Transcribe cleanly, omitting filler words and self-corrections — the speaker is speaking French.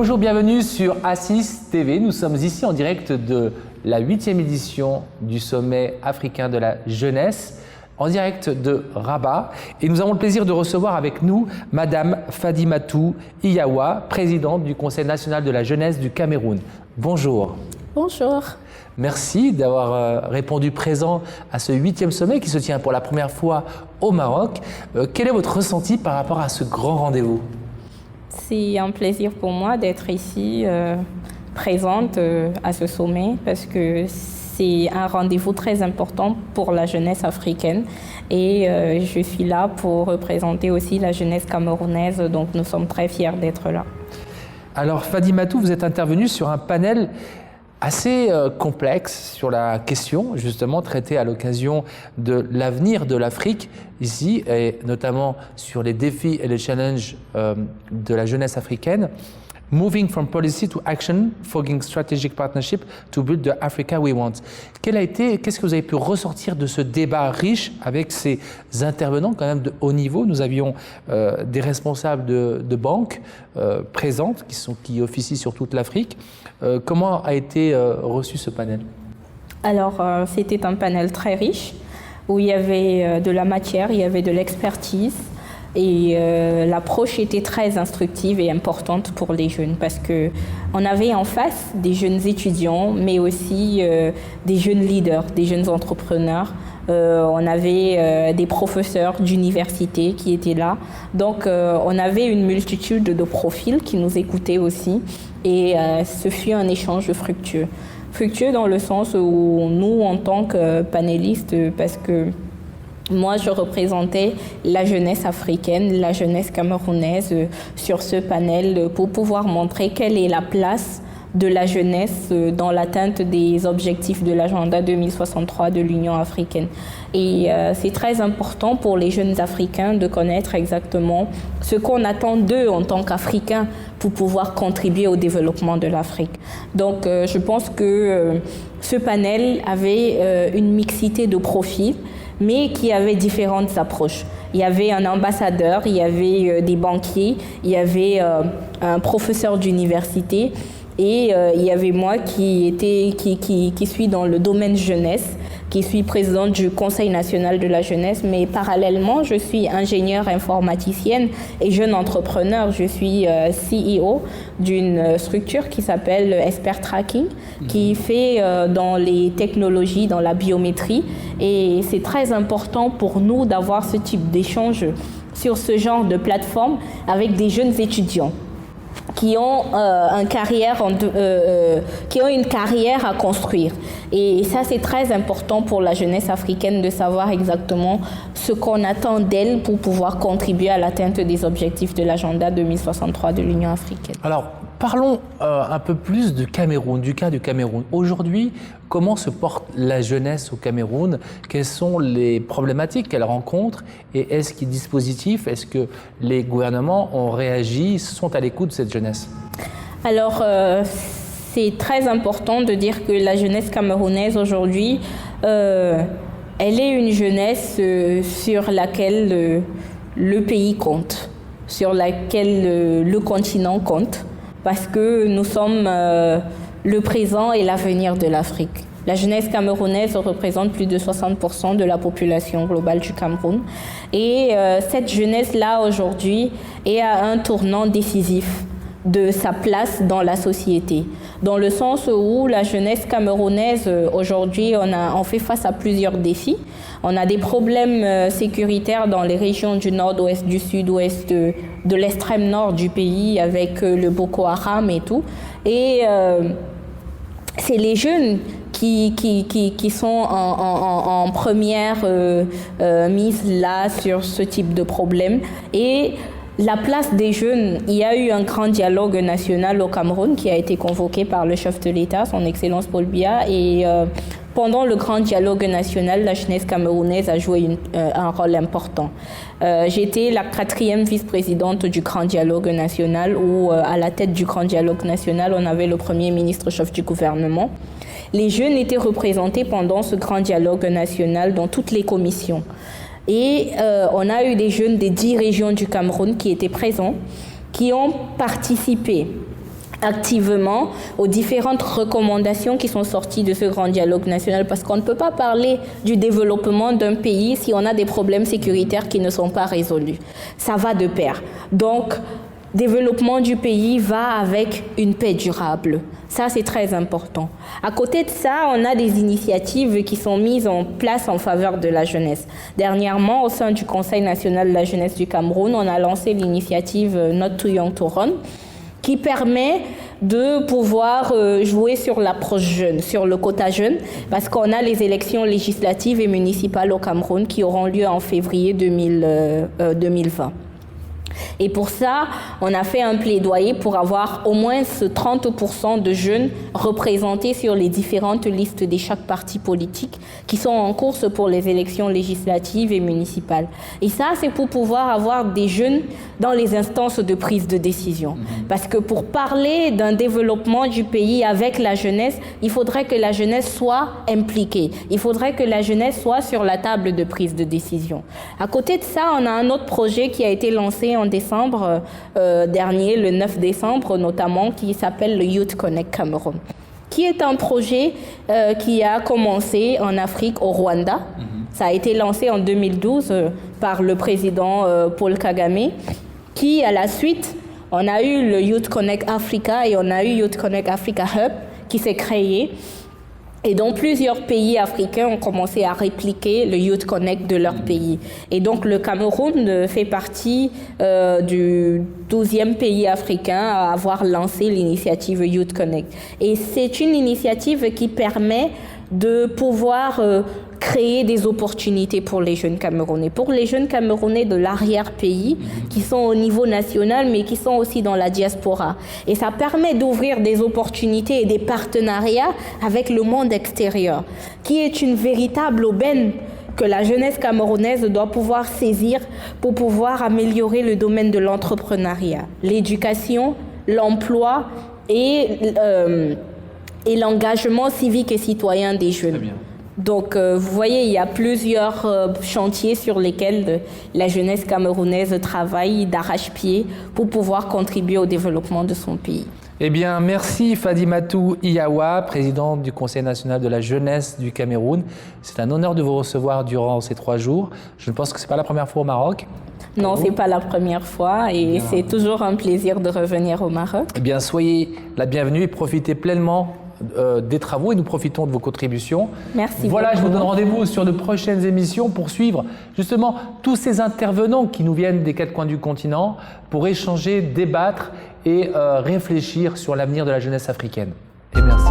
Bonjour, bienvenue sur Assis TV. Nous sommes ici en direct de la 8e édition du sommet africain de la jeunesse, en direct de Rabat. Et nous avons le plaisir de recevoir avec nous Madame Fadimatou Iyawa, présidente du Conseil national de la jeunesse du Cameroun. Bonjour. Bonjour. Merci d'avoir répondu présent à ce 8e sommet qui se tient pour la première fois au Maroc. Quel est votre ressenti par rapport à ce grand rendez-vous ? C'est un plaisir pour moi d'être ici présente à ce sommet parce que c'est un rendez-vous très important pour la jeunesse africaine et je suis là pour représenter aussi la jeunesse camerounaise, donc nous sommes très fiers d'être là. Alors Fadimatou, vous êtes intervenue sur un panel assez complexe sur la question justement traitée à l'occasion de l'avenir de l'Afrique ici et notamment sur les défis et les challenges de la jeunesse africaine. Moving from policy to action, forging strategic partnership to build the Africa we want. Qu'est-ce que vous avez pu ressortir de ce débat riche avec ces intervenants quand même de haut niveau? Nous avions des responsables de banques présentes qui officient sur toute l'Afrique. Comment a été reçu ce panel? Alors, c'était un panel très riche où il y avait de la matière, il y avait de l'expertise. Et l'approche était très instructive et importante pour les jeunes parce qu'on avait en face des jeunes étudiants, mais aussi des jeunes leaders, des jeunes entrepreneurs. On avait des professeurs d'université qui étaient là. Donc, on avait une multitude de profils qui nous écoutaient aussi. Et ce fut un échange fructueux. Fructueux dans le sens où nous, en tant que panélistes, parce que moi, je représentais la jeunesse africaine, la jeunesse camerounaise sur ce panel pour pouvoir montrer quelle est la place de la jeunesse dans l'atteinte des objectifs de l'agenda 2063 de l'Union africaine. Et c'est très important pour les jeunes Africains de connaître exactement ce qu'on attend d'eux en tant qu'Africains pour pouvoir contribuer au développement de l'Afrique. Donc, je pense que ce panel avait une mixité de profils, mais qui avait différentes approches. Il y avait un ambassadeur, il y avait des banquiers, il y avait un professeur d'université et il y avait moi qui suis dans le domaine jeunesse, qui suis présidente du Conseil national de la jeunesse, mais parallèlement, je suis ingénieure informaticienne et jeune entrepreneur. Je suis CEO d'une structure qui s'appelle Expert Tracking, qui fait dans les technologies, dans la biométrie. Et c'est très important pour nous d'avoir ce type d'échange sur ce genre de plateforme avec des jeunes étudiants qui ont une carrière à construire. Et ça, c'est très important pour la jeunesse africaine de savoir exactement ce qu'on attend d'elle pour pouvoir contribuer à l'atteinte des objectifs de l'agenda 2063 de l'Union africaine. Alors, parlons un peu plus du Cameroun, du cas du Cameroun. Aujourd'hui, comment se porte la jeunesse au Cameroun? Quelles sont les problématiques qu'elle rencontre? Et est-ce qu'il y a des dispositifs? Est-ce que les gouvernements ont réagi, sont à l'écoute de cette jeunesse? Alors, c'est très important de dire que la jeunesse camerounaise aujourd'hui, elle est une jeunesse sur laquelle le pays compte, sur laquelle le continent compte. Parce que nous sommes le présent et l'avenir de l'Afrique. La jeunesse camerounaise représente plus de 60% de la population globale du Cameroun. Et cette jeunesse-là, aujourd'hui, est à un tournant décisif de sa place dans la société. Dans le sens où la jeunesse camerounaise, aujourd'hui, on fait face à plusieurs défis. On a des problèmes sécuritaires dans les régions du nord-ouest, du sud-ouest, de l'extrême nord du pays avec le Boko Haram et tout. Et c'est les jeunes qui sont en première mise là sur ce type de problème. Et la place des jeunes, il y a eu un grand dialogue national au Cameroun qui a été convoqué par le chef de l'État, son Excellence Paul Biya. Et pendant le grand dialogue national, la jeunesse camerounaise a joué un rôle important. J'étais la 4e vice-présidente du grand dialogue national où à la tête du grand dialogue national, on avait le premier ministre chef du gouvernement. Les jeunes étaient représentés pendant ce grand dialogue national dans toutes les commissions. Et on a eu des jeunes des 10 régions du Cameroun qui étaient présents, qui ont participé activement aux différentes recommandations qui sont sorties de ce grand dialogue national, parce qu'on ne peut pas parler du développement d'un pays si on a des problèmes sécuritaires qui ne sont pas résolus. Ça va de pair. Donc, développement du pays va avec une paix durable. Ça, c'est très important. À côté de ça, on a des initiatives qui sont mises en place en faveur de la jeunesse. Dernièrement, au sein du Conseil national de la jeunesse du Cameroun, on a lancé l'initiative Not Too Young to Run, qui permet de pouvoir jouer sur l'approche jeune, sur le quota jeune, parce qu'on a les élections législatives et municipales au Cameroun qui auront lieu en février 2020. Et pour ça, on a fait un plaidoyer pour avoir au moins ce 30% de jeunes représentés sur les différentes listes de chaque parti politique qui sont en course pour les élections législatives et municipales. Et ça, c'est pour pouvoir avoir des jeunes dans les instances de prise de décision. Parce que pour parler d'un développement du pays avec la jeunesse, il faudrait que la jeunesse soit impliquée. Il faudrait que la jeunesse soit sur la table de prise de décision. À côté de ça, on a un autre projet qui a été lancé en décembre dernier, le 9 décembre notamment, qui s'appelle le Youth Connect Cameroun, qui est un projet qui a commencé en Afrique, au Rwanda. Ça a été lancé en 2012 par le président Paul Kagame, qui à la suite, on a eu le Youth Connect Africa et on a eu Youth Connect Africa Hub qui s'est créé. Et donc, plusieurs pays africains ont commencé à répliquer le Youth Connect de leur pays. Et donc, le Cameroun fait partie du 12e pays africain à avoir lancé l'initiative Youth Connect. Et c'est une initiative qui permet de pouvoir créer des opportunités pour les jeunes Camerounais. Pour les jeunes Camerounais de l'arrière-pays, qui sont au niveau national, mais qui sont aussi dans la diaspora. Et ça permet d'ouvrir des opportunités et des partenariats avec le monde extérieur, qui est une véritable aubaine que la jeunesse camerounaise doit pouvoir saisir pour pouvoir améliorer le domaine de l'entrepreneuriat, l'éducation, l'emploi et l'engagement civique et citoyen des jeunes. Très bien. Donc, vous voyez, il y a plusieurs chantiers sur lesquels la jeunesse camerounaise travaille d'arrache-pied pour pouvoir contribuer au développement de son pays. Eh bien, merci Fadimatou Iyawa, présidente du Conseil national de la jeunesse du Cameroun. C'est un honneur de vous recevoir durant ces 3 jours. Je pense que ce n'est pas la première fois au Maroc. Non, ce n'est pas la première fois et c'est toujours un plaisir de revenir au Maroc. Eh bien, soyez la bienvenue et profitez pleinement des travaux et nous profitons de vos contributions. Merci. Voilà, beaucoup. je vous donne rendez-vous sur de prochaines émissions pour suivre justement tous ces intervenants qui nous viennent des 4 coins du continent pour échanger, débattre et réfléchir sur l'avenir de la jeunesse africaine. Et merci.